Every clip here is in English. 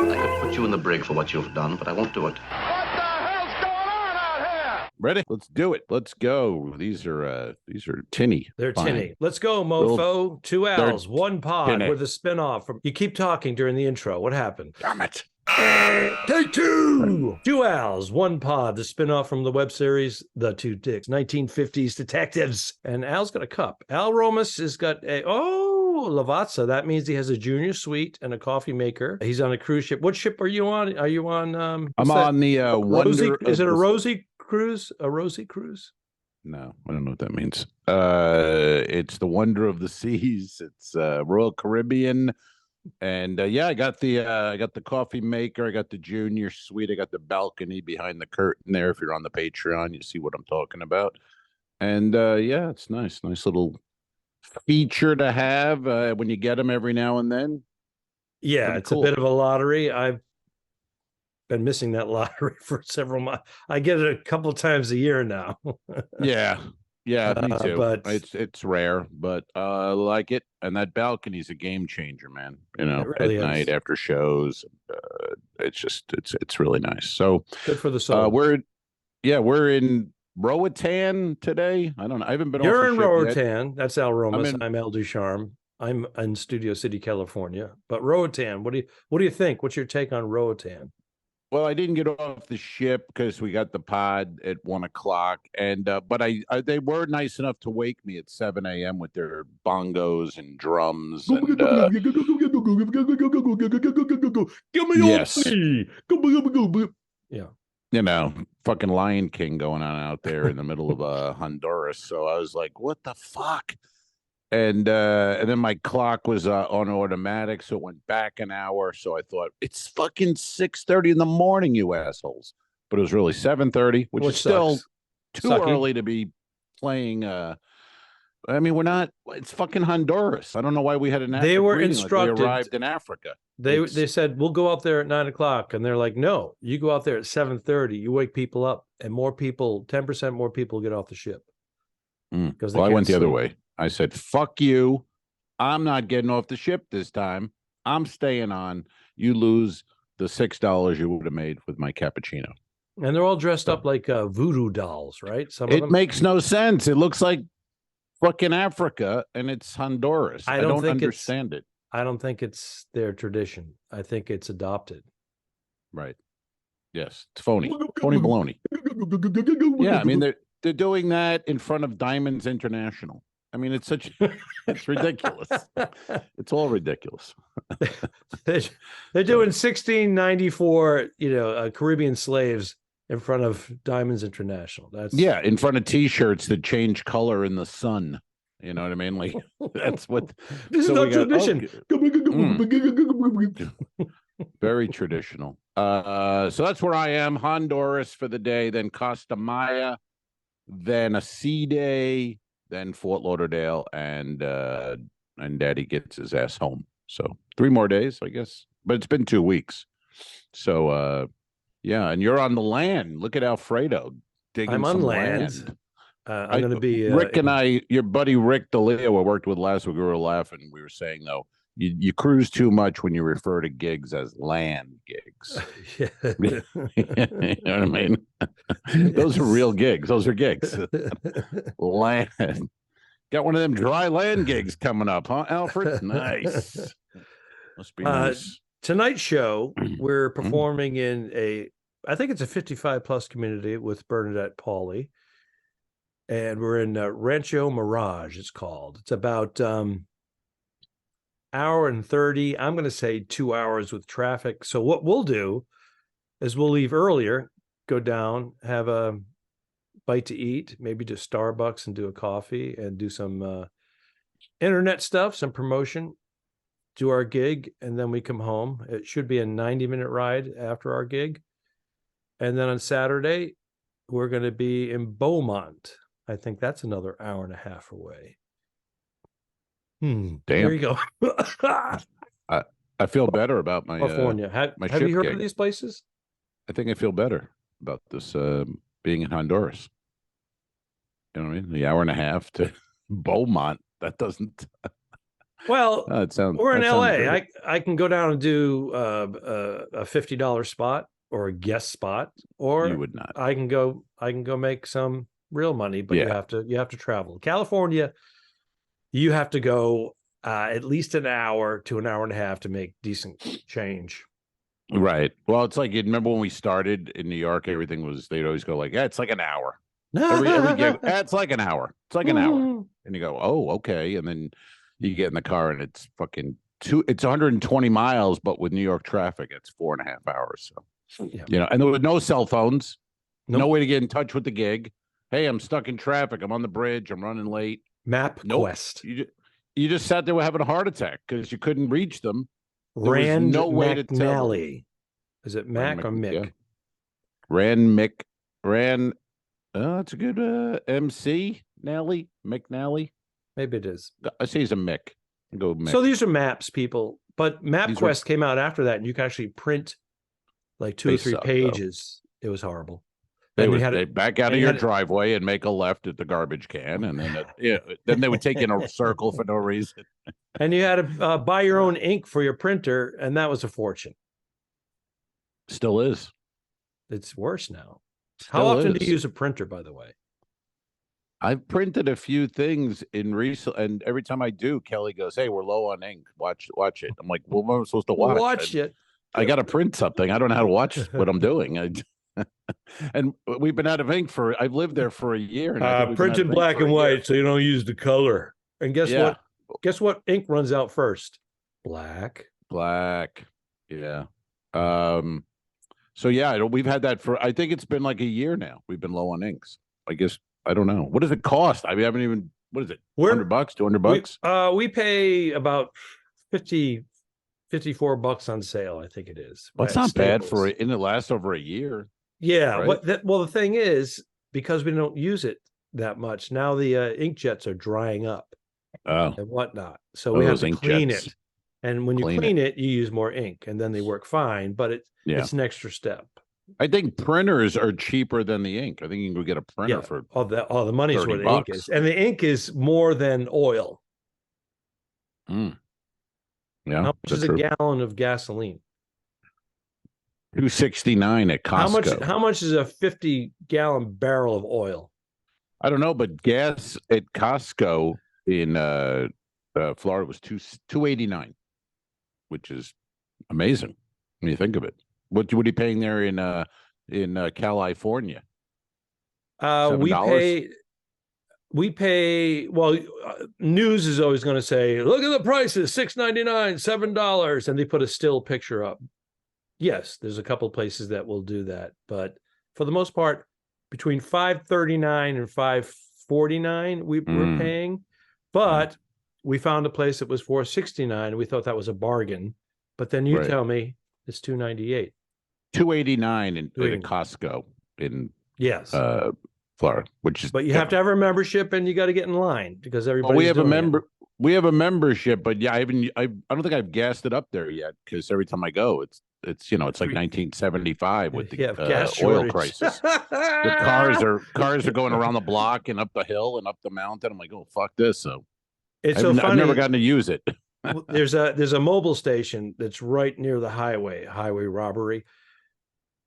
I could put you in the brig for what you've done, but I won't do it. Ready? Let's do it. Let's go. These are tinny. They're Fine. tinny. Let's go, mofo. Two L's, one pod. tinny. We're the spinoff from. You keep talking during the intro. What happened? Damn it. Take two. Two Al's, one pod, the spinoff from the web series The Two Dicks, 1950s detectives. And Al's got a cup. Al Romas has got a Lavazza. That means he has a junior suite and a coffee maker. He's on a cruise ship. What ship are you on? Are you on? I'm on the Rosie. Wonder. Is it a Rosie cruise? A Rosie cruise? No, I don't know what that means. It's the Wonder of the Seas. It's Royal Caribbean. And yeah, I got the coffee maker, I got the junior suite, I got the balcony behind the curtain there. If you're on the Patreon, you see what I'm talking about. And yeah, it's nice little feature to have when you get them every now and then. Yeah, Pretty it's cool. a bit of a lottery. I've been missing that lottery for several months. I get it a couple times a year now. Yeah, me too. But it's rare, but I like it. And that balcony's a game changer, man. You know, really at night after shows, it's really nice. So good for the soul. we're in Roatan today. I don't know. I haven't been. You're off in the ship yet. Roatan. That's Al Romas. I'm Al Ducharme. I'm in Studio City, California. But Roatan, what do you think? What's your take on Roatan? Well, I didn't get off the ship because we got the pod at 1 o'clock, and but they were nice enough to wake me at 7 a.m. with their bongos and drums. And, Give me yes. Yeah. You know, fucking Lion King going on out there in the middle of Honduras. So I was like, what the fuck? And then my clock was on automatic, so it went back an hour. So I thought, it's fucking 6:30 in the morning, you assholes. But it was really 7:30, which is still too early to be playing. I mean, we're not. It's fucking Honduras. I don't know why we had an. They were instructed. Like we arrived in Africa. They said we'll go out there at 9 o'clock, and they're like, no, you go out there at 7:30. You wake people up, and more people, 10% more people get off the ship. Because I went the other way. I said, fuck you. I'm not getting off the ship this time. I'm staying on. You lose the $6 you would have made with my cappuccino. And they're all dressed up like voodoo dolls, right? Some of them. It makes no sense. It looks like fucking Africa, and it's Honduras. I don't understand it. I don't think it's their tradition. I think it's adopted. Right. Yes. It's phony. Phony baloney. Yeah, I mean, they're doing that in front of Diamonds International. I mean, it's ridiculous. It's all ridiculous. They're doing 1694, Caribbean slaves in front of Diamonds International. In front of T-shirts that change color in the sun. You know what I mean? Like that's what. This is not tradition. Very traditional. So that's where I am. Honduras for the day, then Costa Maya, then a sea day. Then Fort Lauderdale, and Daddy gets his ass home. So 3 more days, I guess. But it's been 2 weeks. So yeah, and you're on the land. Look at Alfredo digging I'm on some land. I'm going to be Rick and your buddy Rick DeLeo, I worked with last week. We were laughing. We were saying though, you cruise too much when you refer to gigs as land gigs. You know what I mean? Those are real gigs. Those are gigs. Land. Got one of them dry land gigs coming up, huh, Alfred? Nice. Must be nice. Tonight's show, we're performing in I think it's a 55-plus community with Bernadette Pauly. And we're in Rancho Mirage, it's called. It's about hour and 30. I'm going to say 2 hours with traffic. So what we'll do is we'll leave earlier, go down, have a bite to eat, maybe to Starbucks and do a coffee and do some internet stuff, some promotion, do our gig, and then we come home. It should be a 90-minute ride after our gig. And then on Saturday, we're going to be in Beaumont. I think that's another hour and a half away. Damn. There you go. I feel better about my California. Have you heard of these places? I think I feel better about this being in Honduras. You know what I mean? The hour and a half to Beaumont. That doesn't. Well, It sounds. we're in that sounds LA. great. I can go down and do a $50 spot or a guest spot, or You would not. I can go make some real money, but Yeah. you have to travel. California, you have to go at least an hour to an hour and a half to make decent change. Right. Well, it's like you remember when we started in New York, everything was they'd always go like, "Yeah, it's like an hour." Every gig, it's like an hour. It's like an hour, and you go, "Oh, okay," and then you get in the car and it's fucking it's 120 miles, but with New York traffic, it's 4.5 hours. So, Yeah. and there were no cell phones, Nope. no way to get in touch with the gig. Hey, I'm stuck in traffic. I'm on the bridge. I'm running late. MapQuest. You just sat there having a heart attack because you couldn't reach them. There was no way to tell them. Is it Mac or Mick? Yeah. That's a good MC Nally McNally. Maybe it is. I say he's a Mick. Go Mick. So these are maps, people. But MapQuest came out after that, and you can actually print like 2 or 3 pages. Though. It was horrible. They back out of your driveway and make a left at the garbage can, and then then they would take you in a circle for no reason. And you had to buy your own ink for your printer, and that was a fortune. Still is. It's worse now. How often do you use a printer, by the way? I've printed a few things in recent, and every time I do, Kelly goes, "Hey, we're low on ink. Watch it." I'm like, "Well, what am I supposed to watch? Watch it. I got to print something. I don't know how to watch what I'm doing." And we've been out of ink I've lived there for a year. And printed black and white, so you don't use the color. And guess what? Guess what ink runs out first? Black. Yeah. So yeah, we've had that I think it's been like a year now. We've been low on inks. I guess I don't know. What does it cost? I haven't even. What is it? $100, $200? We pay about 54 bucks on sale. I think it is. Well, it's not bad for it, and it lasts over a year. Yeah. Right? Well, the thing is, because we don't use it that much now, the inkjets are drying up and whatnot. So we have to clean it. And when you clean it, you use more ink, and then they work fine. But it's an extra step. I think printers are cheaper than the ink. I think you can go get a printer for all the money's where the $30. ink is, and the ink is more than oil. Yeah. How much is a gallon of gasoline? $2.69 at Costco. How much is a 50-gallon barrel of oil? I don't know, but gas at Costco in Florida was $2.89, which is amazing when you think of it. What are you paying there in California? We pay. Well, news is always going to say, "Look at the prices: $6.99, $7," and they put a still picture up. Yes, there's a couple places that will do that, but for the most part, between $5.39 and $5.49 we're paying. But we found a place that was $4.69, and we thought that was a bargain. But then you tell me it's $2.98. $2.89 in Costco in Florida, which is. But you have to have a membership, and you got to get in line because everybody. We have a membership, but yeah, I don't think I've gassed it up there yet because every time I go, it's like 1975 with the gas oil crisis. The cars are going around the block and up the hill and up the mountain. I'm like, oh fuck this! So I've never gotten to use it. There's a mobile station that's right near the highway robbery.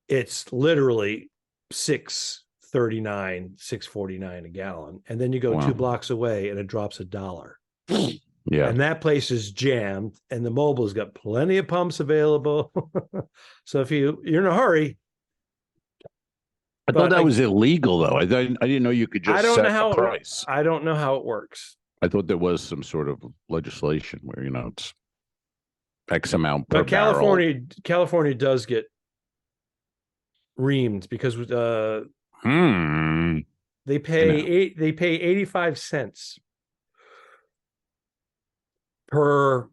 It's literally $6.39, $6.49 a gallon, and then you go 2 blocks away and it drops $1. Yeah, and that place is jammed, and the mobile's got plenty of pumps available. So if you're in a hurry. I thought that was illegal, though. I didn't know you could just set the price. I don't know how it works. I thought there was some sort of legislation where it's X amount per barrel. California does get reamed because they pay 85 cents per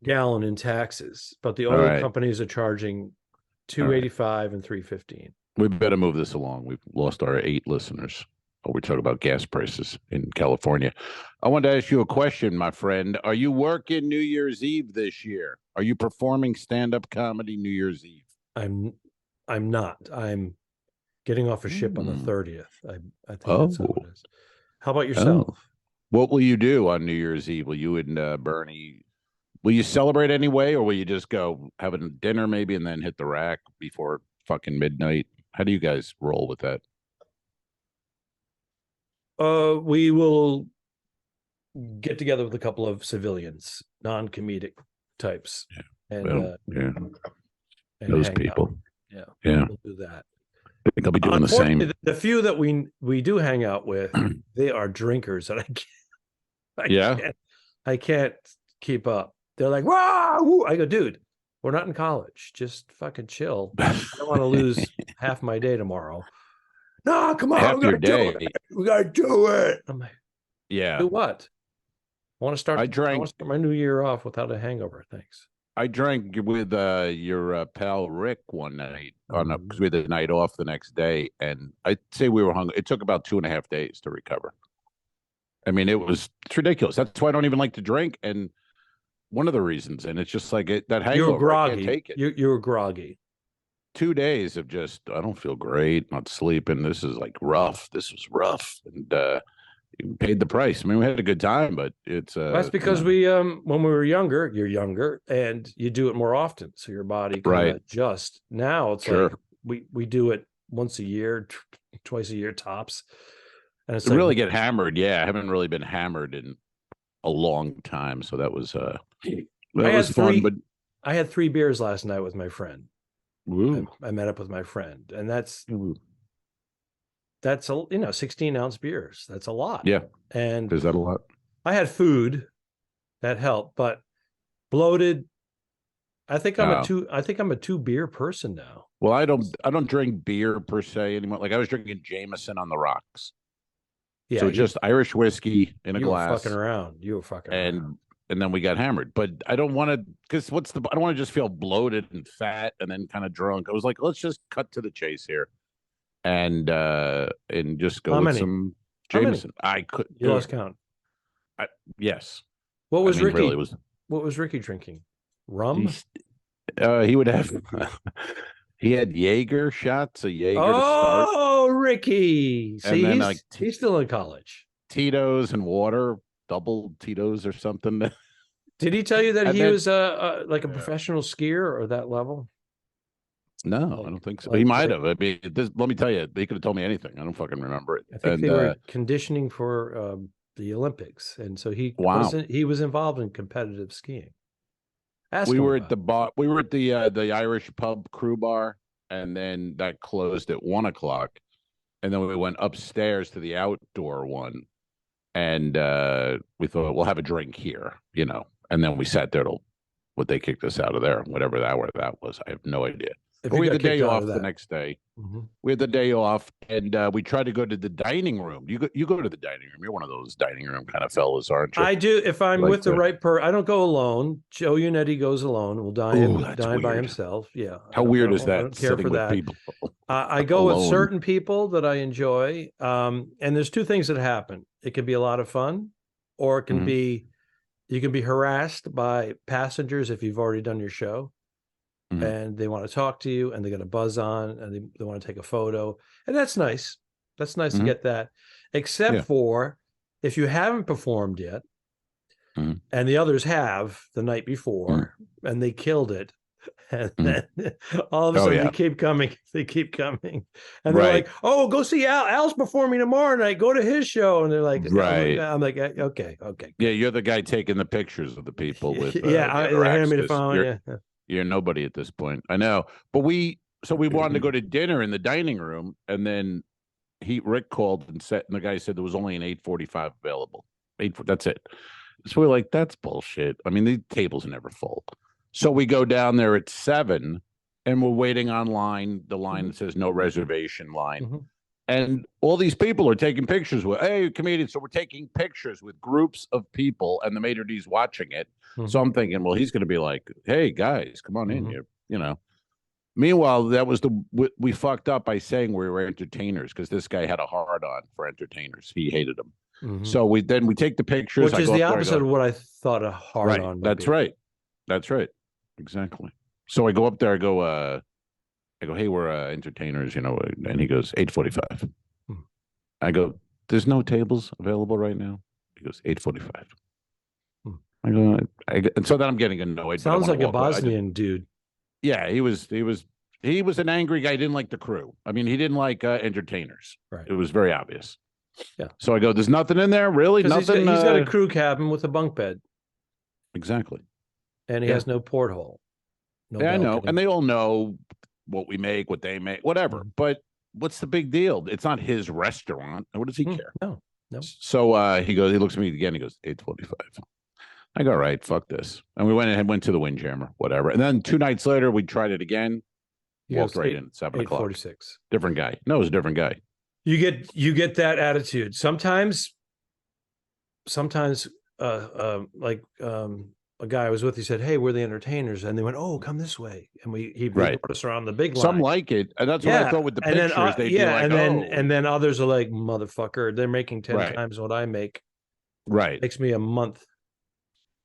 gallon in taxes, but the oil companies are charging $2.85 and $3.15. We better move this along. We've lost our 8 listeners. We talk about gas prices in California. I wanted to ask you a question, my friend. Are you working New Year's Eve this year? Are you performing stand-up comedy New Year's Eve? I'm not. I'm getting off a ship on the 30th. I think that's how it is. How about yourself? What will you do on New Year's Eve? Will you and Bernie? Will you celebrate anyway, or will you just go have a dinner maybe and then hit the rack before fucking midnight? How do you guys roll with that? We will get together with a couple of civilians, non-comedic types, and yeah, and those hang people. out. Yeah, Yeah, we'll do that. I think I'll be doing the same. The few that we do hang out with, they are drinkers, and I can't keep up. They're like, "Wow!" I go, dude, we're not in college. Just fucking chill. I don't want to lose half my day tomorrow. No, come on, Half your day. We gotta do it. I'm like, Yeah. do what? I want to start. I drank. I want to start my new year off without a hangover. Thanks. I drank with your pal Rick one night because we had the night off the next day, and I'd say we were hungry. It took about 2.5 days to recover. I mean, it's ridiculous. That's why I don't even like to drink, and one of the reasons, and it's just like that hangover. You were groggy. I can't take it. You were groggy. 2 days of just I don't feel great, not sleeping. This is like rough. This was rough, and paid the price. I mean, we had a good time, but it's that's because we when we were younger, you're younger and you do it more often, so your body can adjust. Now it's like we do it once a year, twice a year tops, and it's really get hammered. Yeah, I haven't really been hammered in a long time, so that was fun. But I had 3 beers last night with my friend. Ooh. I met up with my friend, and that's 16-ounce beers. That's a lot. Yeah. And is that a lot? I had food that helped, but bloated. I think I'm a 2 beer person now. Well, I don't drink beer per se anymore. Like I was drinking Jameson on the rocks. Yeah. So just Irish whiskey in a glass. You were fucking around. And then we got hammered. But I don't want to, because I don't want to just feel bloated and fat and then kind of drunk. I was like, let's just cut to the chase here. And just go with some Jameson. I could. You lost count. Yes. What was Ricky? Really what was Ricky drinking? Rum. He would have. He had Jaeger shots. A Jaeger. Oh, Ricky! See, he's still in college. Tito's and water, double Tito's or something. Did he tell you that he was like a professional skier or that level? No, I don't think so. He might have. I mean, let me tell you, he could have told me anything. I don't fucking remember it. I think they were conditioning for the Olympics, and so he was involved in competitive skiing. We were at the bar. We were at the Irish pub crew bar, and then that closed at 1:00, and then we went upstairs to the outdoor one, and we thought we'll have a drink here, and then we sat there till what they kicked us out of there, whatever hour that was. I have no idea. But we had the day off the next day. Mm-hmm. We had the day off, and we tried to go to the dining room. You go to the dining room. You're one of those dining room kind of fellas, aren't you? I do. If I'm with the right person, I don't go alone. Joe Unetti goes alone. Will dine by himself. Yeah. How weird is that? I don't care for that. People I go alone. With certain people that I enjoy. And there's 2 things that happen. It can be a lot of fun, or it can be you can be harassed by passengers if you've already done your show. Mm-hmm. And they want to talk to you, and they got a buzz on, and they want to take a photo, and that's nice. That's nice to get that. Except for if you haven't performed yet, and the others have the night before, and they killed it, and then all of a sudden they keep coming, and they're like, "Oh, go see Al. Al's performing tomorrow night. Go to his show." And they're like, "Right." I'm like, "Okay." Yeah, you're the guy taking the pictures of the people with. They hand me the phone. You're nobody at this point. I know. But we wanted to go to dinner in the dining room, and then Rick called and the guy said there was only an 8:45 available. That's it. So we're like, that's bullshit. I mean, the tables are never full. So we go down there at 7, and we're waiting online, the line that says no reservation line. Mm-hmm. And all these people are taking pictures with, hey, comedians. So we're taking pictures with groups of people, and the maitre d's watching it. Mm-hmm. So I'm thinking, well, he's going to be like, hey, guys, come on in here, Meanwhile, that was we fucked up by saying we were entertainers, because this guy had a hard-on for entertainers. He hated them. Mm-hmm. So we take the pictures. Which is the opposite of what I thought a hard-on would be. That's right. Exactly. So I go up there, I go, hey, we're entertainers, and he goes, 8:45. I go, there's no tables available right now. He goes, 8:45. Hmm. I go, and so then I'm getting annoyed. Sounds but I like a wanna walk away. Bosnian dude. Yeah, he was an angry guy. He didn't like the crew. I mean, he didn't like entertainers. Right. It was very obvious. Yeah. So I go, there's nothing in there, really? Because Nothing. he's got a crew cabin with a bunk bed, Exactly. and he has no porthole. No Yeah, I know. balcony. And they all know what we make, what they make, whatever. But what's the big deal? It's not his restaurant. What does he care? No. So he looks at me again. He goes, 8:45. I go, all right, fuck this. And we went to the Windjammer, whatever. And then 2 nights later, we tried it again. Walked right in at 7 o'clock. 8:46. Different guy. No, it was a different guy. You get that attitude. Sometimes a guy I was with, he said, "Hey, we're the entertainers," and they went, "Oh, come this way," and he brought us around the big line. Some like it, and that's what I thought with the pictures. They'd be like, and then others are like, "Motherfucker, they're making 10 times what I make." Right, makes me a month,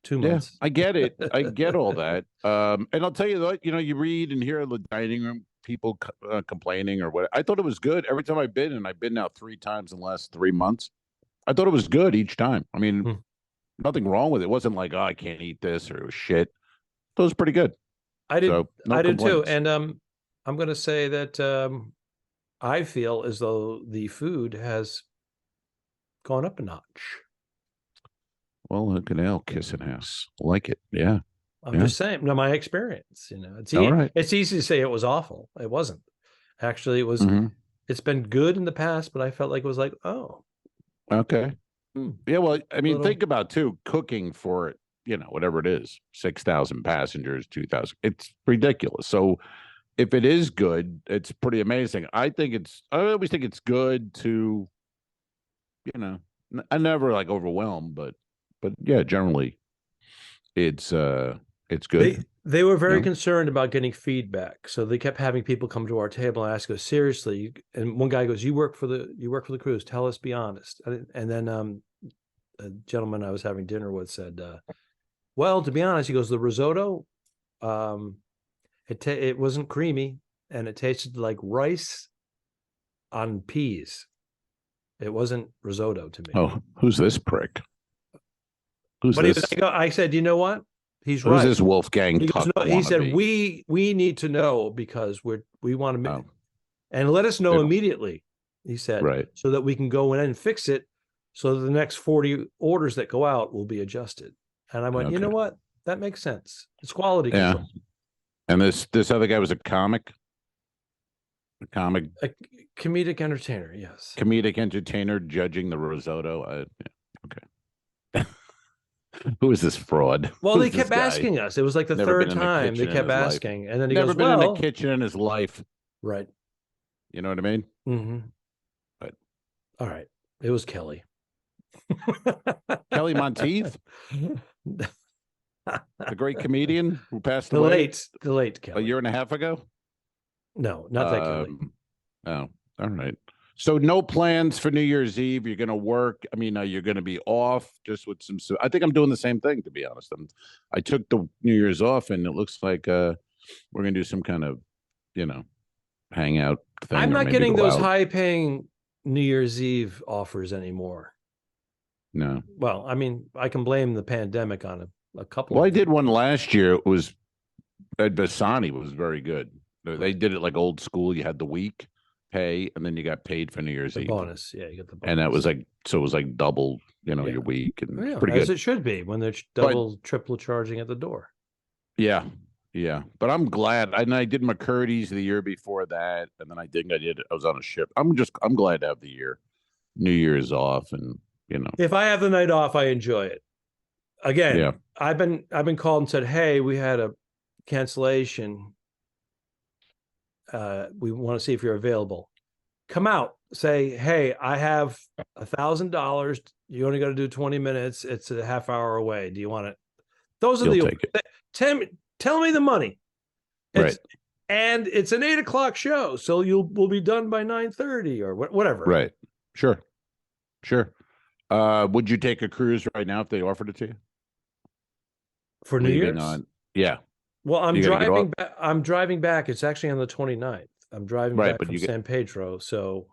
2 months. Yeah, I get it. I get all that. And I'll tell you what, you read and hear the dining room people complaining or what. I thought it was good every time I've been, and I've been now 3 times in the last 3 months. I thought it was good each time. I mean, nothing wrong with it. It wasn't like, oh, I can't eat this or it was shit. It was pretty good. I did. So, no I did too. complaints. And I'm going to say that I feel as though the food has gone up a notch. Well, look at Al kissing ass. Like it. Yeah. I'm just saying. No, my experience. It's All right. It's easy to say it was awful. It wasn't. Actually, it was. It's been good in the past, but I felt like it was like, oh, okay. Yeah. Well, I mean, think about too cooking for whatever it is, 6,000 passengers, 2,000. It's ridiculous. So if it is good, it's pretty amazing. I always think it's good to, I never like overwhelmed, but yeah, generally it's good. They were very concerned about getting feedback, so they kept having people come to our table and ask us, seriously. And one guy goes, "You work for the cruise. Tell us, be honest." And then a gentleman I was having dinner with said, "Well, to be honest," he goes, "the risotto, it wasn't creamy, and it tasted like rice on peas. It wasn't risotto to me." Oh, who's this prick? Who's this? I said, "You know what? He's Who's right." this Wolfgang? He said, we need to know because we want to and let us know immediately. He said, right, so that we can go in and fix it, so that the next 40 orders that go out will be adjusted. And I went, you know what? That makes sense. It's quality control. And this other guy was a comic. A comedic entertainer, yes. Comedic entertainer judging the risotto. Okay. Who is this fraud? Well, they kept asking us. It was like the third time they kept asking. And then he goes, never been in a kitchen in his life. Right. You know what I mean? Mm-hmm. But all right. It was Kelly. Kelly Monteith? The great comedian who passed away? The late Kelly. A year and a half ago? No, not that Kelly. Oh, all right. So no plans for New Year's Eve. You're going to work. I mean, you're going to be off just with some. I think I'm doing the same thing, to be honest. I took the New Year's off, and it looks like we're going to do some kind of, hangout thing. I'm not getting those high-paying New Year's Eve offers anymore. No. Well, I mean, I can blame the pandemic on a couple. Well, I did one last year. It was at Bassani. Was very good. They did it like old school. You had the week pay, and then you got paid for New Year's Eve. Bonus, yeah, you got the bonus. And that was like, so it was like double, your week, and pretty good. As it should be when they're triple charging at the door. Yeah, but I'm glad. I did McCurdy's the year before that, and then I was on a ship. I'm glad to have the New Year's off, and if I have the night off, I enjoy it. Again, I've been called and said, "Hey, we had a cancellation. We want to see if you're available. Come out, say, hey, I have $1,000. You only got to do 20 minutes. It's a half hour away. Do you want it?" Those are tell me the money. Right. And it's an 8 o'clock show. So we'll be done by 9:30 or whatever. Right. Sure. Would you take a cruise right now if they offered it to you? For New Year's? Yeah. Well, I'm driving back. I'm driving back. It's actually on the 29th. I'm driving back from San Pedro. So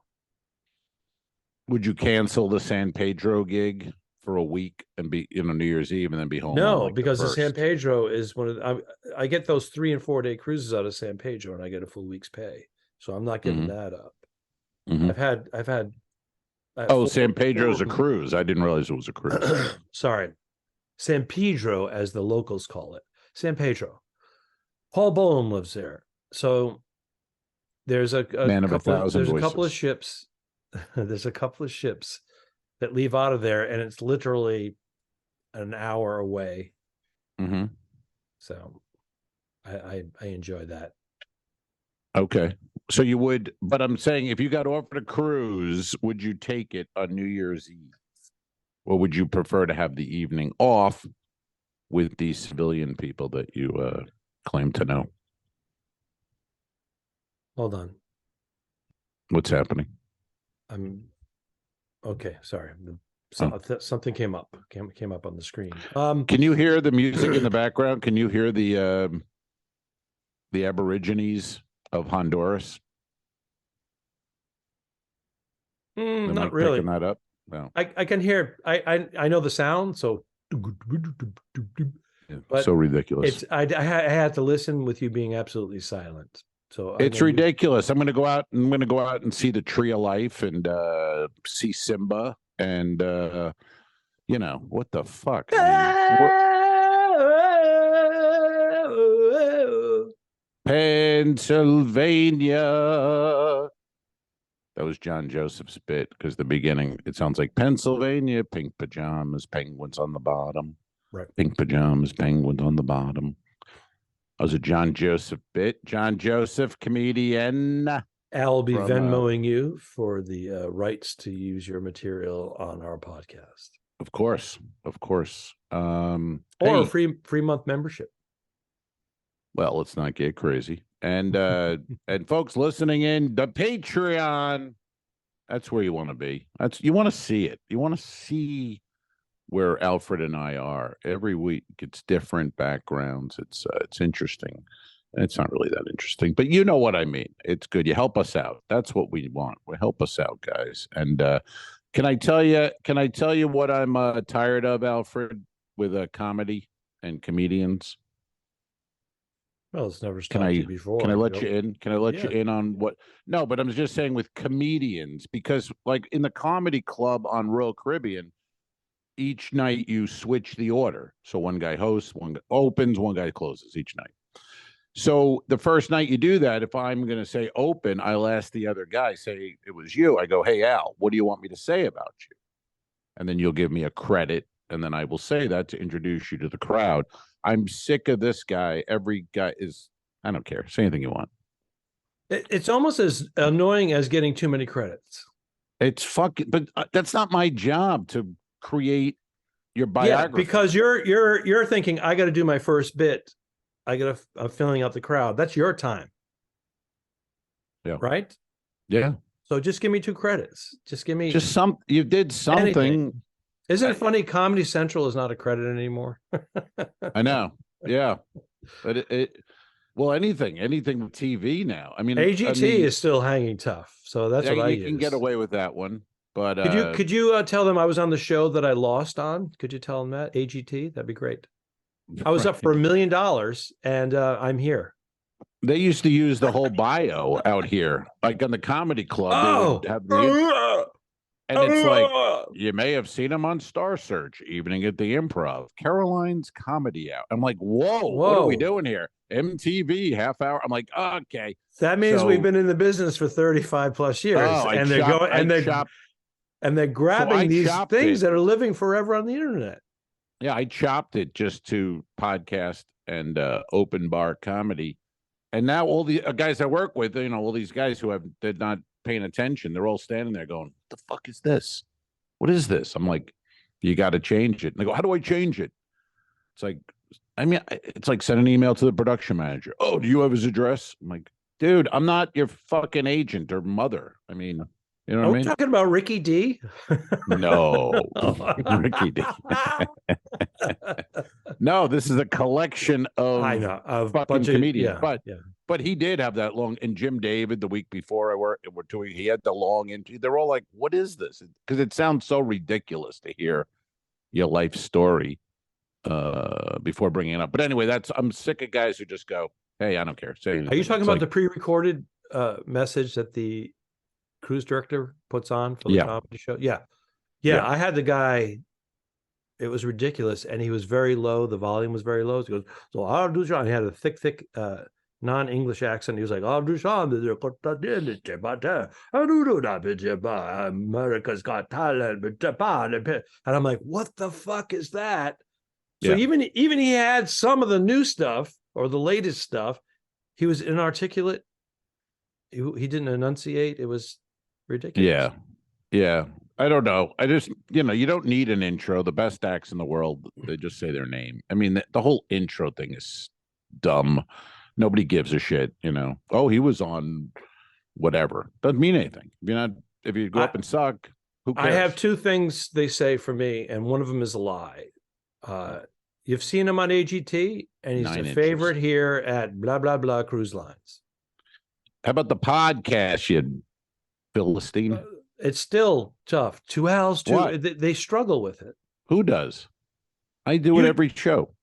would you cancel the San Pedro gig? for a week and be, New Year's Eve and then be home? No, on, because the first? San Pedro is one of the, I get those 3 and 4 day cruises out of San Pedro, and I get a full week's pay, so I'm not giving that up. I've had. Oh, San Pedro's a cruise. I didn't realize it was a cruise. Sorry, San Pedro, as the locals call it, San Pedro. Paul Bowen lives there, so there's a couple of ships. There's a couple of ships that leave out of there, and it's literally an hour away. So I enjoy that. Okay. So you would, but I'm saying if you got offered a cruise, would you take it on New Year's Eve? Or would you prefer to have the evening off with these civilian people that you claim to know? Hold on. What's happening? Okay. Sorry. Something came up on the screen. Can you hear the music in the background? Can you hear the Aborigines of Honduras? Not really. Picking that up? No. I can hear. I know the sound. So, but so ridiculous. I had to listen with you being absolutely silent. So it's ridiculous. I'm going to go out and see the Tree of Life and see Simba and what the fuck? Pennsylvania. That was John Joseph's bit, because the beginning, it sounds like Pennsylvania, pink pajamas, penguins on the bottom. Right. Pink pajamas, penguins on the bottom. That was a John Joseph bit. John Joseph, comedian. Al will be Venmoing you for the rights to use your material on our podcast. Of course. Or a free month membership. Well, let's not get crazy. And and folks listening in, the Patreon, that's where you want to be. You want to see it. You want to see where Alfred and I are every week. It's different backgrounds. It's interesting. It's not really that interesting, but you know what I mean. It's good. You help us out. That's what we want. Help us out, guys. And can I tell you what I'm tired of, Alfred, with comedy and comedians? Well, it's never stopped you before. Can I let you in? Can I let you in on what? No, but I'm just saying with comedians, because like in the comedy club on Royal Caribbean, each night you switch the order. So one guy hosts, one guy opens, one guy closes each night. So the first night you do that, if I'm going to say open, I'll ask the other guy, say it was you. I go, hey, Al, what do you want me to say about you? And then you'll give me a credit. And then I will say that to introduce you to the crowd. I'm sick of this guy. Every guy is, I don't care. Say anything you want. It's almost as annoying as getting too many credits. It's fucking, but that's not my job to create your biography. Yeah, because you're thinking, I got to do my first bit. I'm filling out the crowd. That's your time. Yeah. Right? Yeah. So just give me 2 credits. Just give me you did something. Anything. Isn't it funny? Comedy Central is not a credit anymore. I know. Yeah. But well, anything with TV now. I mean, AGT is still hanging tough. So that's what I use. You can get away with that one. But could you tell them I was on the show that I lost on? Could you tell them that? AGT? That'd be great. I was up for $1 million and I'm here. They used to use the whole bio out here, like on the comedy club. They would have and it's like, you may have seen him on Star Search, Evening at the Improv, Caroline's Comedy Hour. I'm like, whoa, what are we doing here? MTV, half hour. I'm like, okay. That means we've been in the business for 35 plus years. And they're grabbing these things that are living forever on the internet. Yeah, I chopped it just to podcast and open bar comedy. And now all the guys I work with, all these guys who they're not paying attention, they're all standing there going, what the fuck is this? What is this? I'm like, you got to change it. And they go, how do I change it? It's like, it's like send an email to the production manager. Oh, do you have his address? I'm like, dude, I'm not your fucking agent or mother. I mean, you know what I mean? Talking about Ricky D? No, Ricky D. No, this is a collection of fucking comedians. But he did have that long. And Jim David, the week before he had the long intro. They're all like, "What is this?" Because it sounds so ridiculous to hear your life story before bringing it up. But anyway, I'm sick of guys who just go, "Hey, I don't care." Say anything. Are you talking It's about like, the pre-recorded message that the cruise director puts on for the comedy show? Yeah. I had the guy. It was ridiculous, and he was very low. The volume was very low. So he goes, "So I'll do Sean." He had a thick non-English accent. He was like, "I'll do Sean. America's Got Talent." And I'm like, "What the fuck is that?" So even he had some of the new stuff or the latest stuff. He was inarticulate. He didn't enunciate. It was ridiculous. Yeah. I don't know. I just, you don't need an intro. The best acts in the world, they just say their name. I mean, the whole intro thing is dumb. Nobody gives a shit, Oh, he was on whatever. Doesn't mean anything. If you go up and suck, who cares? I have two things they say for me, and one of them is a lie. You've seen him on AGT, and he's a favorite here at blah, blah, blah cruise lines. How about the podcast, you Philistine? It's still tough. 2 Al's, they struggle with it. Who does? I do it every show.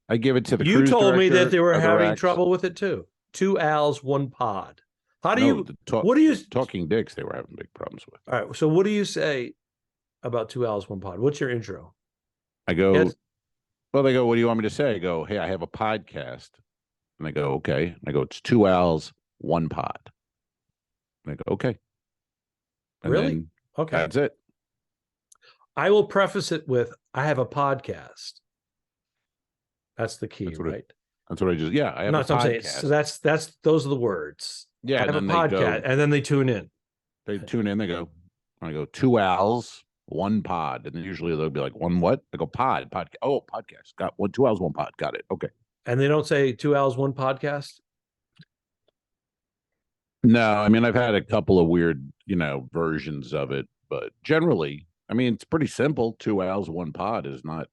I give it to the cruise told director, me that they were having trouble with it too. 2 Al's, 1 pod. How do you what do you Talking Dicks they were having big problems with? All right. So what do you say about 2 Al's, 1 pod? What's your intro? I go, well, they go, what do you want me to say? I go, hey, I have a podcast. And I go, okay. And I go, it's 2 Al's, 1 pod. And I go, okay. And really? Okay. That's it. I will preface it with, I have a podcast. That's the key, right? That's what I just, I have a podcast. So that's those are the words. Yeah. I have a podcast, and then they tune in. They tune in, I go, 2 Al's, 1 pod. And then usually they'll be like, 1 what? I go, podcast. Oh, podcast. Got 2 Al's, 1 pod. Got it. Okay. And they don't say 2 Al's, 1 podcast? No, I mean, I've had a couple of weird, versions of it, but generally, I mean, it's pretty simple. 2 Al's, 1 pod is not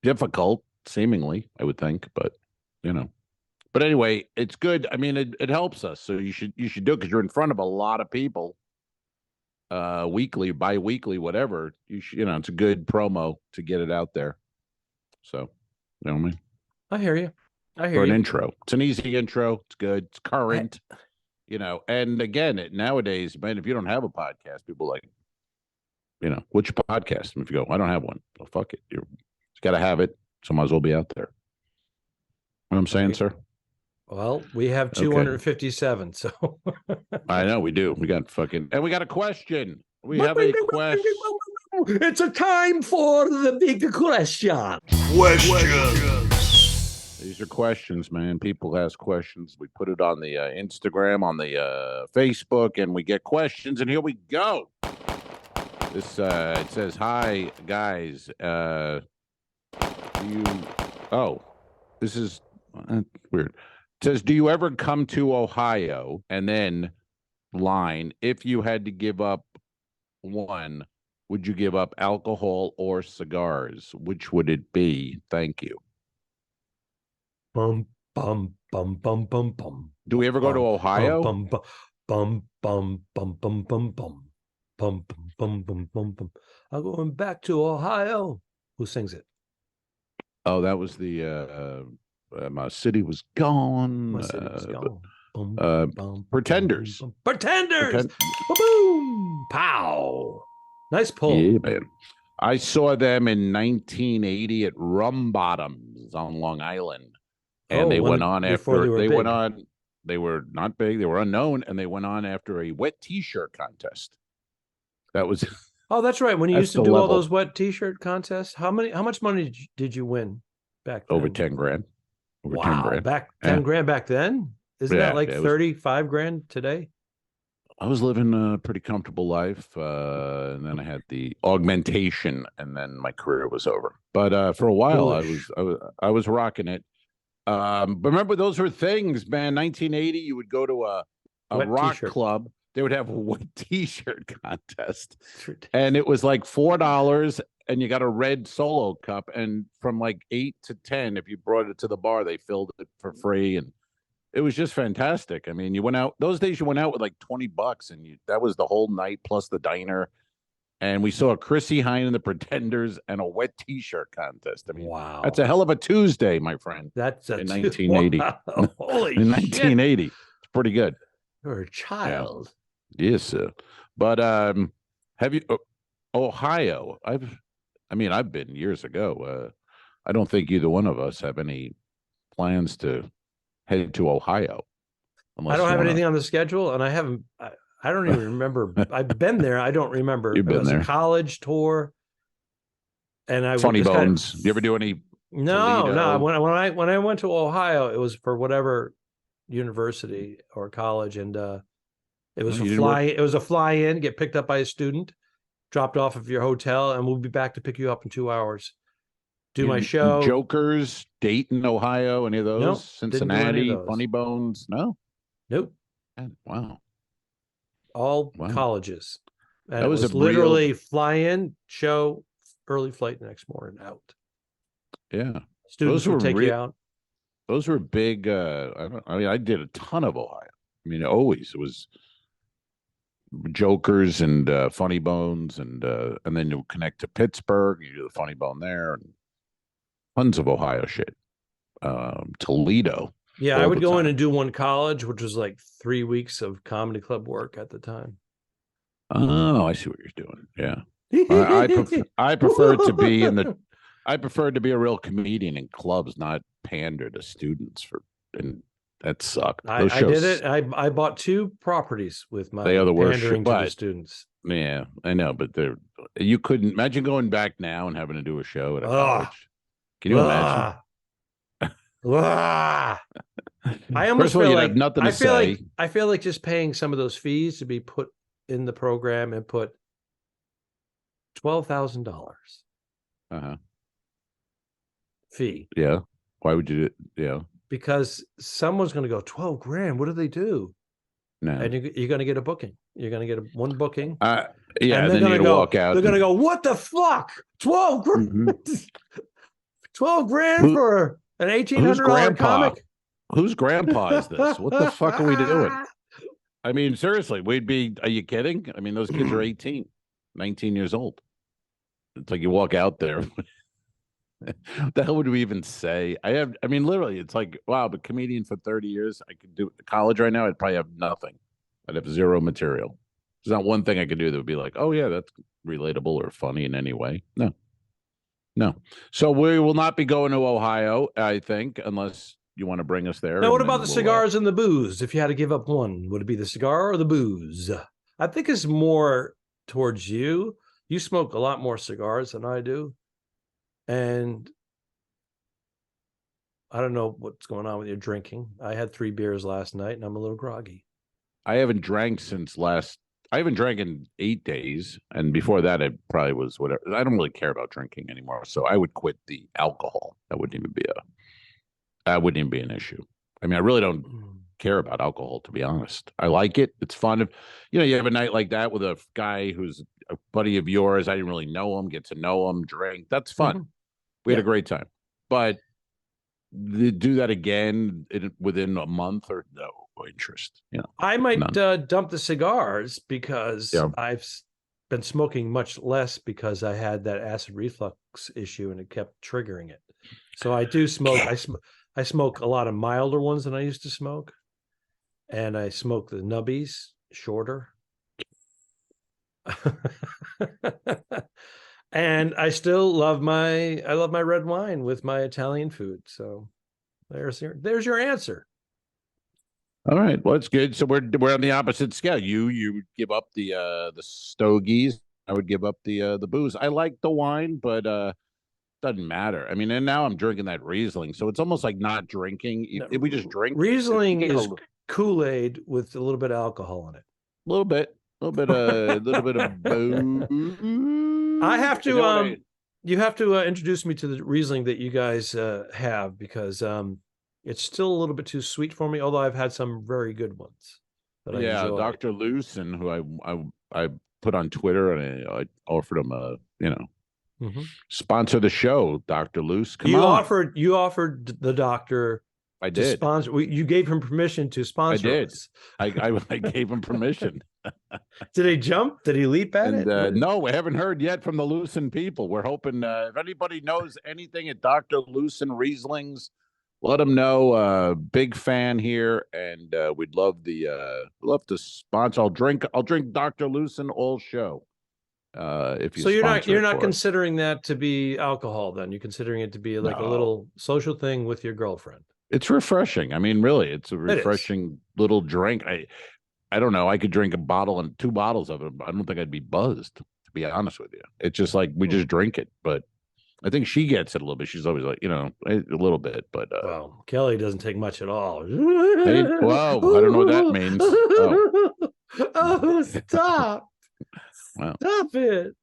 difficult, seemingly, I would think, but But anyway, it's good. I mean, it helps us. So you should do it because you're in front of a lot of people, weekly, bi-weekly, whatever. You should, it's a good promo to get it out there. So, you know what I mean? I hear you. For an intro. It's an easy intro. It's good. It's current. And again, nowadays, man, if you don't have a podcast, people like, which podcast? And if you go, I don't have one. Well, fuck it. You got to have it. So might as well be out there. What I'm saying, sir? Well, we have 257, so. I know we do. We got and we got a question. We have a question. It's a time for the big question. These are questions, man. People ask questions. We put it on the Instagram, on the Facebook, and we get questions. And here we go. This it says, "Hi guys. This is weird." It says, "Do you ever come to Ohio?" And then line, "If you had to give up one, would you give up alcohol or cigars? Which would it be? Thank you." Bum bum bum bum bum bum. Do we ever go to Ohio? Bum bum bum bum bum bum bum bum bum bum bum bum bum. I'm going back to Ohio. Who sings it? Oh, that was the My City Was Gone. My City Was Gone. Pretenders. Pretenders. Boom! Pow! Nice pull. Yeah, man. I saw them in 1980 at Rum Bottoms on Long Island. And they went on after they were not big, they were unknown, and they went on after a wet t-shirt contest. That was Oh, that's right. When you used to do all those wet t-shirt contests, how much money did you win back then? Over 10 grand. Over wow, 10 grand. Back 10 grand back then? Isn't that like 35 grand today? I was living a pretty comfortable life, and then I had the augmentation, and then my career was over. But for a while, I was rocking it. But remember, those were things, man. 1980, you would go to a rock club. They would have a wet t-shirt contest, and it was like $4, and you got a red Solo cup. And from like 8 to 10, if you brought it to the bar, they filled it for free, and it was just fantastic. I mean, you went out those days. You went out with like $20, and that was the whole night plus the diner. and we saw Chrissy Hine and the Pretenders and a wet T-shirt contest. I mean, Wow. that's a hell of a Tuesday, my friend. That's in 1980. Wow. Holy In shit. 1980, it's pretty good. You're a child. Yes, sir. But have you Ohio? I've been years ago. I don't think either one of us have any plans to head to Ohio. I don't have anything on the schedule, and I haven't. I don't even remember. I've been there. I don't remember. You've been it was there. A college tour, and I Funny just Bones. You ever do any? No, Toledo? no. When I went to Ohio, it was for whatever university or college, and it was It was a fly in, get picked up by a student, dropped off of your hotel, and we'll be back to pick you up in 2 hours. Do my show. Jokers, Dayton, Ohio, any of those? Nope, Cincinnati, those. Funny Bones? No. Nope. Wow. All colleges. And that was literally fly in, show, early flight the next morning, out. Yeah. Students would take you out. Those were big. I did a ton of Ohio. I mean, always it was Jokers and Funny Bones, and then you connect to Pittsburgh. You do the Funny Bone there, and tons of Ohio shit. Toledo. Yeah, I would go in and do one college, which was like 3 weeks of comedy club work at the time. Oh, I see what you're doing. Yeah, I prefer to be I prefer to be a real comedian in clubs, not pander to students and that sucked. I did it. I bought 2 properties with my pandering to the students. Yeah, I know, but you couldn't imagine going back now and having to do a show at a college. Can you imagine? I almost feel like nothing to say. I feel like just paying some of those fees to be put in the program and put $12,000 fee. Yeah. Why would you do it? Yeah. Because someone's going to go, 12 grand. What do they do? No. And you're going to get a booking. You're going to get one booking. Yeah. And then you walk out. They're going to go, what the fuck? 12 grand. Mm-hmm. 12 grand for an $1,800 comic. Whose grandpa is this? What the fuck are we doing? I mean, seriously, are you kidding? I mean, those kids are 18, 19 years old. It's like you walk out there. What the hell would we even say? Literally, it's like, wow, but comedian for 30 years. I could do college right now. I'd probably have nothing. I'd have zero material. There's not one thing I could do that would be like, oh, yeah, that's relatable or funny in any way. No. So we will not be going to Ohio, I think, unless you want to bring us there. Now, what about the cigars and the booze? If you had to give up one, would it be the cigar or the booze? I think it's more towards you. You smoke a lot more cigars than I do. And I don't know what's going on with your drinking. I had 3 beers last night and I'm a little groggy. I haven't drank I haven't drank in 8 days. And before that, it probably was whatever. I don't really care about drinking anymore. So I would quit the alcohol. That wouldn't even be an issue. I mean, I really don't care about alcohol, to be honest. I like it. It's fun. You have a night like that with a guy who's a buddy of yours. I didn't really know him, get to know him, drink. That's fun. Mm-hmm. We had a great time. But do that again within a month or no interest. I might dump the cigars because I've been smoking much less because I had that acid reflux issue and it kept triggering it. So I do smoke. I smoke a lot of milder ones than I used to smoke. And I smoke the nubbies shorter. And I still love my red wine with my Italian food. So there's your answer. All right. Well, it's good. So we're on the opposite scale. You give up the stogies. I would give up the booze. I like the wine, but doesn't matter. I mean, and now I'm drinking that Riesling, so it's almost like not drinking. If we just drink Riesling is Kool-Aid with a little bit of alcohol in it. A little bit of booze. I have to you have to introduce me to the Riesling that you guys have, because it's still a little bit too sweet for me, although I've had some very good ones that I enjoy. Dr. Lucen, who I put on Twitter, and I offered him sponsor the show, Dr. Luce. Come on. You offered the doctor. I did. Sponsor. You gave him permission to sponsor. I did. Us. I gave him permission. Did he jump? Did he leap at And it? no, we haven't heard yet from the Lucen people. We're hoping if anybody knows anything at Dr. Lucen Rieslings, let them know. Big fan here, and we'd love to sponsor. I'll drink Dr. Lucen all show. If you So you're not sponsor it for us. considering that to be alcohol then? You're considering it to be like a little social thing with your girlfriend. It's refreshing. I mean, really, it's a It is. refreshing little drink. I don't know. I could drink a bottle and 2 bottles of it, but I don't think I'd be buzzed, to be honest with you. It's just like we just drink it. But I think she gets it a little bit. She's always like, a little bit. But well, Kelly doesn't take much at all. hey, whoa, I don't know what that means. Oh, oh stop. Wow. Stop it.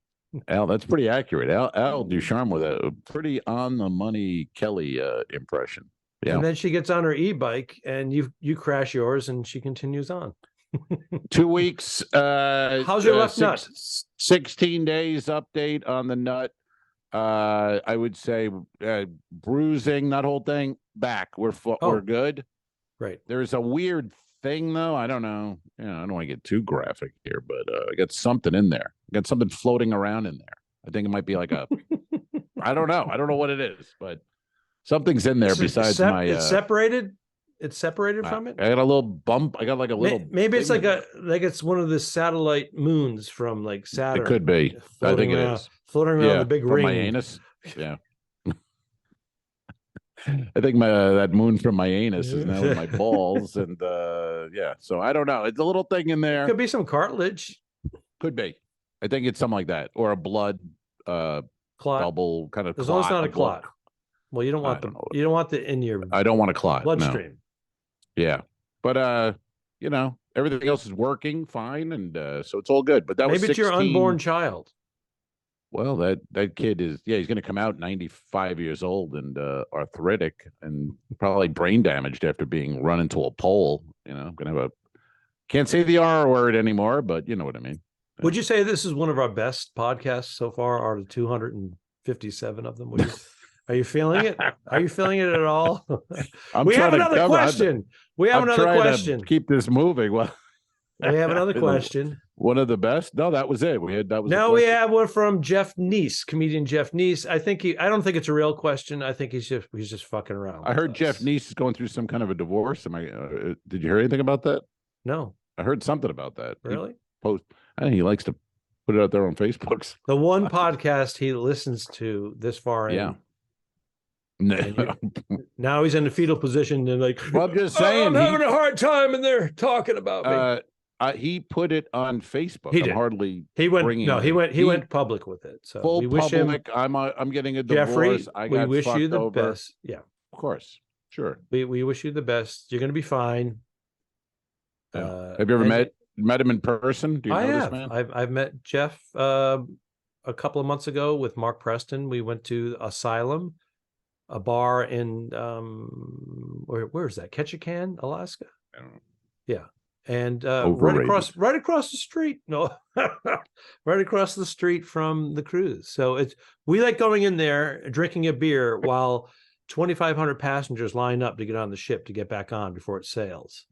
Al, that's pretty accurate. Al Ducharme with a pretty on the money Kelly impression. Yeah. And then she gets on her e-bike and you crash yours and she continues on. 2 weeks. How's your left nut? 16 days update on the nut. I would say bruising, that whole thing, back. We're good. Right. There's a weird thing though. I don't know. I don't want to get too graphic here, but I got something in there. I got something floating around in there. I think it might be like a I don't know. I don't know what it is, but something's in there besides my it's separated. It's separated from it. I got a little bump. I got like a little. Maybe it's like it's one of the satellite moons from like Saturn. It could be. I think it is floating around the big ring. My anus. Yeah. I think that moon from my anus is now in my balls, and so I don't know. It's a little thing in there. Could be some cartilage. Could be. I think it's something like that, or a blood clot bubble kind of. As long as it's not a clot. Well, you don't want in your. I don't want a clot. Bloodstream. No. Yeah, but everything else is working fine, and so it's all good. But that was 16. Maybe it's your unborn child. Well, that kid is he's going to come out 95 years old and arthritic and probably brain damaged after being run into a pole. Going to have can't say the R word anymore, but you know what I mean. Would you say this is one of our best podcasts so far? Out of 257 of them, are you feeling it? Are you feeling it at all? We have another question. We have another question. Keep this moving. Well, we have another question. One of the best? No, that was it. We have one from Jeff Neese, comedian Jeff Neese. I don't think it's a real question. I think he's just fucking around. I heard Jeff Neese is going through some kind of a divorce. Did you hear anything about that? No. I heard something about that. Really? I think he likes to put it out there on Facebook. The one podcast he listens to this far in. Yeah. Now he's in the fetal position and like, well, I'm just saying, I'm having a hard time and they're talking about me. He put it on Facebook. He did. He went public with it. So full we wish public. him, I'm getting a divorce. Jeffrey, we wish you the best. Yeah, of course, sure. We wish you the best. You're going to be fine. Yeah. Have you ever met him in person? Do you know this man? I've met Jeff a couple of months ago with Mark Preston. We went to Asylum, a bar in where is that? Ketchikan, Alaska. I don't know. Yeah. And right across the street. No, right across the street from the cruise. So we like going in there, drinking a beer while 2,500 passengers line up to get on the ship to get back on before it sails.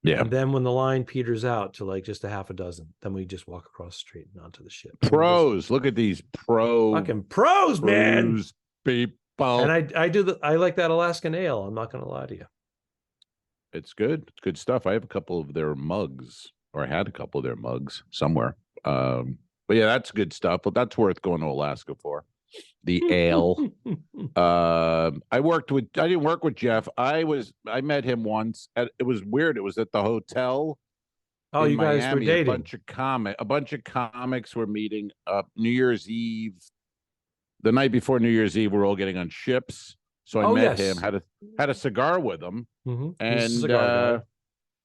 Yeah. And then when the line peters out to like just a half a dozen, then we just walk across the street and onto the ship. Pros. Look at these fucking pros, man. People. And I like that Alaskan ale. I'm not going to lie to you. It's good. It's good stuff. I have a couple of their mugs, or I had a couple of their mugs somewhere. But yeah, that's good stuff. But that's worth going to Alaska for. The ale. I didn't work with Jeff. I met him once. It was weird. It was at the hotel. Oh, you guys Miami. were dating. A bunch of comics were meeting up New Year's Eve. The night before New Year's Eve, we're all getting on ships. So I met him, had a cigar with him. Mm-hmm. And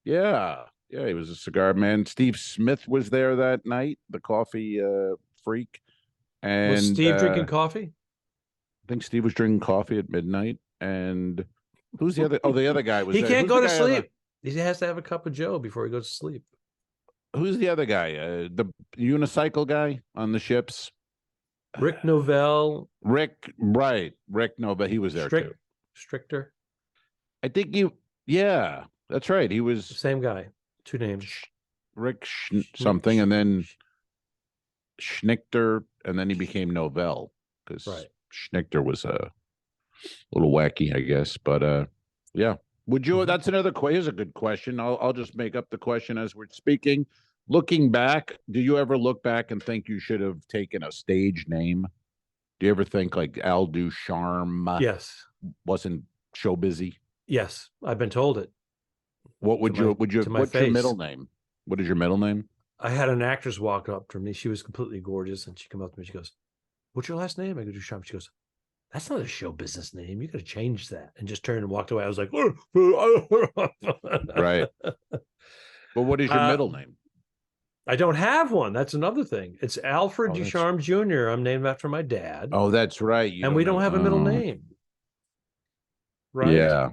yeah, he was a cigar man. Steve Smith was there that night, the coffee freak. And was Steve drinking coffee? I think Steve was drinking coffee at midnight. And who's the other? Oh, the other guy was he there. can't go to sleep. He has to have a cup of Joe before he goes to sleep. Who's the other guy? The unicycle guy on the ships? Rick Novell. Rick Novell. He was there too. Strichter. I think that's right. He was same guy. Two names. Rick something, and then Schnichter, and then he became Novell because Right. Schnichter was a little wacky, I guess. But yeah. Would you? That's another question. Here's a good question. I'll just make up the question as we're speaking. Looking back, do you ever look back and think you should have taken a stage name? Do you ever think like Al Ducharme Yes. wasn't show busy? Yes. I've been told it. What would you? What's your middle face. name? What is your middle name? I had an actress walk up to me. She was completely gorgeous, and she come up to me. She goes, "What's your last name?" I go, "Ducharme." She goes, "That's not a show business name. You got to change that." And just turned and walked away. I was like, Right. But what is your middle name? I don't have one. That's another thing. It's Alfred Ducharme Jr. I'm named after my dad. Oh, that's right. And we don't have a middle name. Right. Yeah.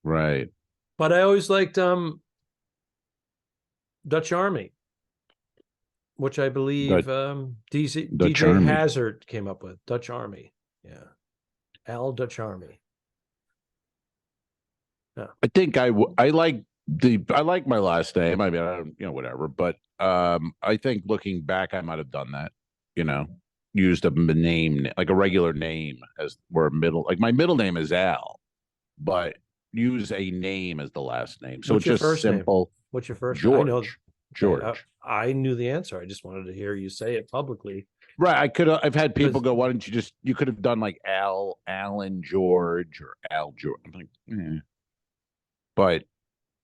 Right. But I always liked Dutch Army, which I believe DJ Hazard came up with. Dutch Army. Yeah. Al Dutch Army. Yeah. I think I like my last name. I mean, I don't, whatever. But I think looking back, I might have done that. Used a name, like a regular name as where middle. Like my middle name is Al, but use a name as the last name. So What's it's just simple. Name? What's your first George. name? I know, George. I knew the answer. I just wanted to hear you say it publicly. Right. I've had people go, why don't you could have done like Alan George or Al George. I'm like, But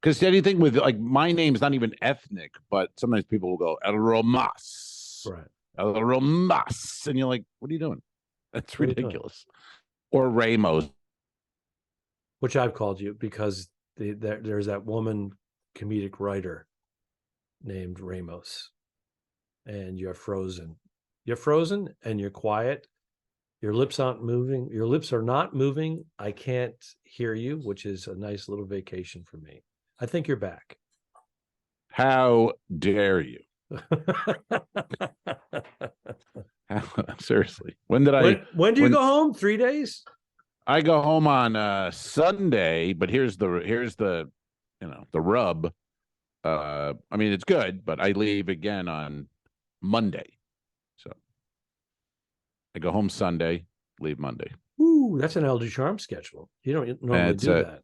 because anything with like my name's not even ethnic, but sometimes people will go El Romas. Right. El Romas. And you're like, what are you doing? That's ridiculous. Or Ramos. Which I've called you because there's that woman comedic writer named Ramos. And you're frozen. You're frozen and you're quiet. Your lips aren't moving. Your lips are not moving. I can't hear you, which is a nice little vacation for me. I think you're back. How dare you? Seriously. When do you go home? 3 days? I go home on Sunday, but here's the the rub. I mean, it's good, but I leave again on Monday. So I go home Sunday, leave Monday. Ooh, that's an El Ducharme schedule. You don't normally do that.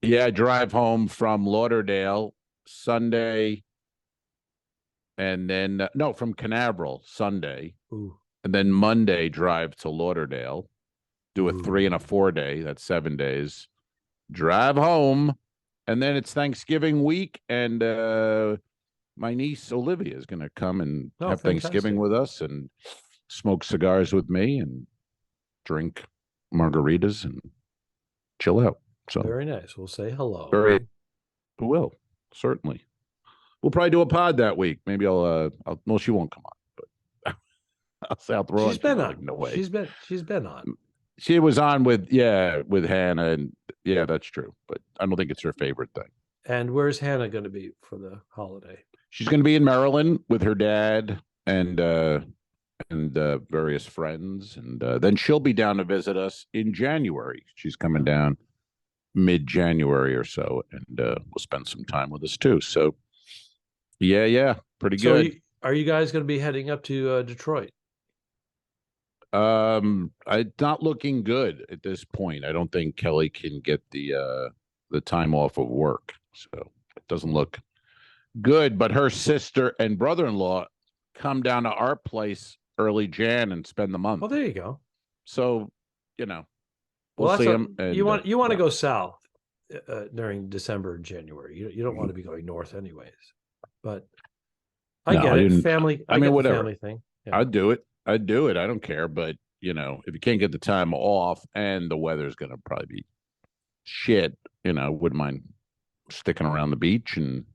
Yeah, I drive home from Lauderdale Sunday, and then from Canaveral Sunday. Ooh. And then Monday drive to Lauderdale, do a 3 and a 4 day. That's 7 days. Drive home, and then it's Thanksgiving week, and my niece Olivia is going to come and have Thanksgiving with us and smoke cigars with me and drink margaritas and chill out. So very nice. We'll say hello. We will, certainly. We'll probably do a pod that week. Maybe I'll no, she won't come on, but I'll say out the road. She's been on. Like, no way. She's been on. She was on with Hannah, and yeah, that's true. But I don't think it's her favorite thing. And where's Hannah going to be for the holiday? She's going to be in Maryland with her dad and various friends, and then she'll be down to visit us in January. She's coming down mid-January or so, and we'll spend some time with us too. So, yeah, pretty good. Are you guys going to be heading up to Detroit? It's not looking good at this point. I don't think Kelly can get the time off of work, so it doesn't look good. But her sister and brother-in-law come down to our place early Jan and spend the month. Oh, there you go. So, we'll see them. You want to go south during December and January. You don't want to be going north anyways. But I get it. Family. I mean, whatever. Family thing. Yeah. I'd do it. I don't care. But if you can't get the time off and the weather's going to probably be shit, wouldn't mind sticking around the beach and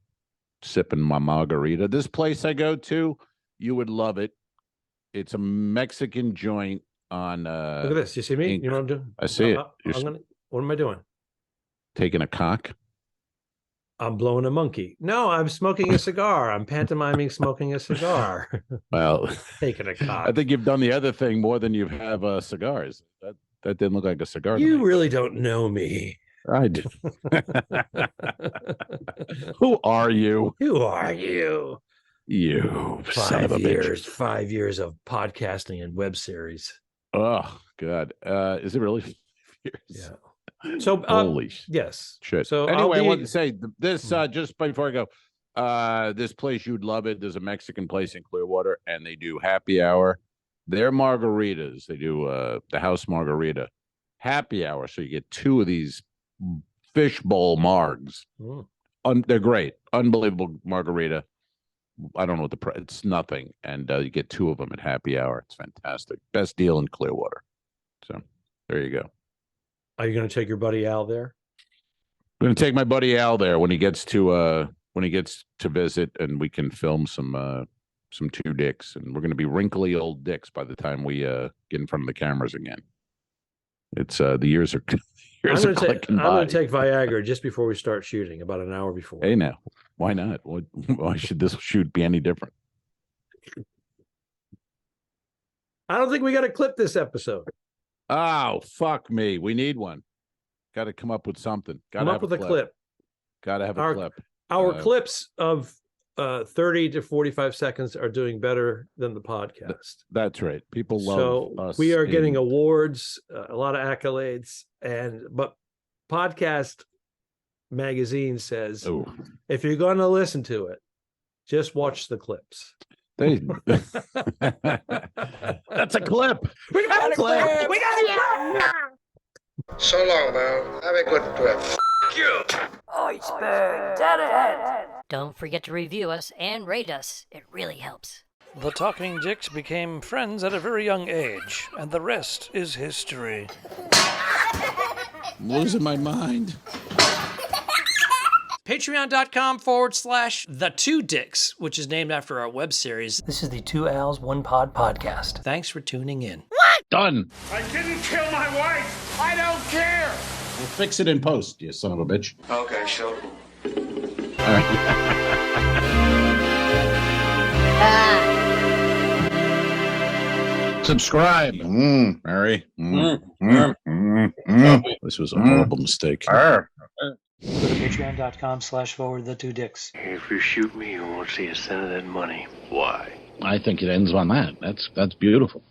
sipping my margarita. This place I go to, you would love it. It's a Mexican joint on. Look at this. You see me? You know what I'm doing? I see it. What am I doing? Taking a cock. I'm blowing a monkey. No, I'm smoking a cigar. I'm pantomiming smoking a cigar. Well, taking a cock. I think you've done the other thing more than you have cigars. That didn't look like a cigar. You really don't know me. I do. Who are you? Who are you? You son of a bitch. 5 years of podcasting and web series. Oh God. Is it really 5 years? Yeah. So Holy yes. shit. So Anyway, I wanted to say this just before I go. This place, you'd love it. There's a Mexican place in Clearwater, and they do happy hour. Their margaritas, they do the house margarita happy hour. So you get 2 of these fishbowl margs. They're great, unbelievable margarita. I don't know what the price. It's nothing, and you get 2 of them at happy hour. It's fantastic. Best deal in Clearwater. So there you go. Are you going to take your buddy Al there? I'm going to take my buddy Al there when he gets to visit, and we can film some 2 dicks, and we're going to be wrinkly old dicks by the time we get in front of the cameras again. It's the years are I'm going to take Viagra just before we start shooting, about an hour before. Hey, now, why not? Why should this shoot be any different? I don't think we got to clip this episode. Oh, fuck me. We need one. Got to come up with something. Come up with a clip. Got to have a clip. Our clips of 30 to 45 seconds are doing better than the podcast. That's right. People love us. We are getting awards, a lot of accolades, but Podcast Magazine says, if you're going to listen to it, just watch the clips. That's a clip. We got a clip. We got a clip. So long, man. Have a good trip. you. Iceberg, dead. Don't forget to review us and rate us. It really helps. The Talking Dicks became friends at a very young age, and the rest is history. I'm losing my mind. Patreon.com/The2Dicks, which is named after our web series. This is the 2 Owls, 1 Pod podcast. Thanks for tuning in. What? Done. I didn't kill my wife. I don't care. We'll fix it in post, you son of a bitch. Okay, sure. All right. Subscribe. Mary. This was a horrible mistake. Go to patreon.com/forward-the2dicks. If you shoot me, you won't see a cent of that money. Why? I think it ends on that. That's beautiful.